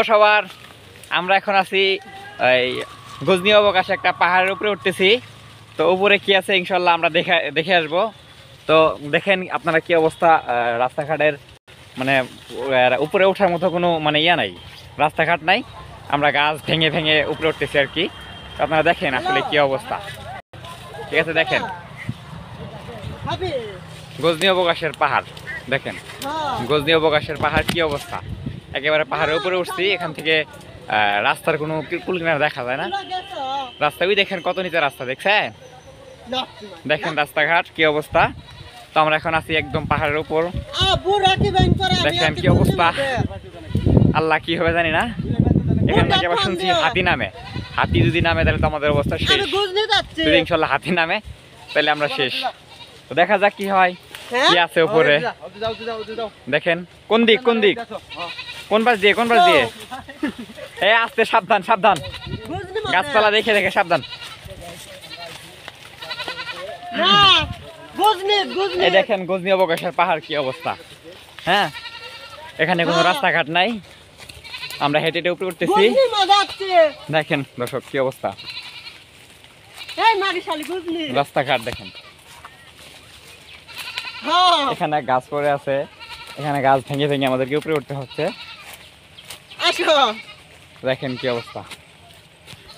সবার, আমরা এখন আছি এই গজনী অবকাশে একটা পাহাড়ের উপরে উঠতেছি। তো উপরে কি আছে ইনশাল্লাহ আমরা দেখে আসবো। তো দেখেন আপনারা কি অবস্থা, রাস্তাঘাটের মানে উপরে ওঠার মতো কোনো মানে ইয়া নাই, রাস্তাঘাট নাই। আমরা গাছ ভেঙে ভেঙে উপরে উঠতেছি আর কি। তো আপনারা দেখেন আসলে কি অবস্থা। ঠিক আছে, দেখেন গজনী অবকাশের পাহাড়, দেখেন গজনী অবকাশের পাহাড় কি অবস্থা। একেবারে পাহাড়ের উপরে উঠছি, এখান থেকে রাস্তার কোনো কুলকিনারা দেখা যায় না। রাস্তা ওই দেখেন কত নিচে রাস্তা, দেখছেন? দেখেন রাস্তাঘাট কি অবস্থা। তো আমরা এখন আছি একদম পাহাড়ের উপর, দেখেন কি অবস্থা। আল্লাহ কি হবে জানি না। এখানে নাকি আবার শুনছি হাতি নামে, হাতি যদি নামে তাহলে তো আমাদের অবস্থা শেষ। যদি ইনশাল্লাহ হাতি নামে তাহলে আমরা শেষ। তো দেখা যাক কি হয়, কি আছে উপরে। দেখেন কোন দিক কোন দিক, কোন পাশ দিয়ে কোন পাশ দিয়ে। এ আস্তে, সাবধান সাবধান, গাছপালা দেখে দেখে সাবধান। এই দেখেন গজনী অবকাশের পাহাড় কি অবস্থা। হ্যাঁ, এখানে কোনো রাস্তাঘাট নাই, আমরা হেঁটে হেঁটে উপরে উঠতেছি। দেখেন দর্শক কি অবস্থা, রাস্তাঘাট দেখেন। এখানে গাছ পড়ে আছে, এখানে গাছ ভেঙে ভেঙে আমাদেরকে উপরে উঠতে হচ্ছে। দেখেন কি অবস্থা।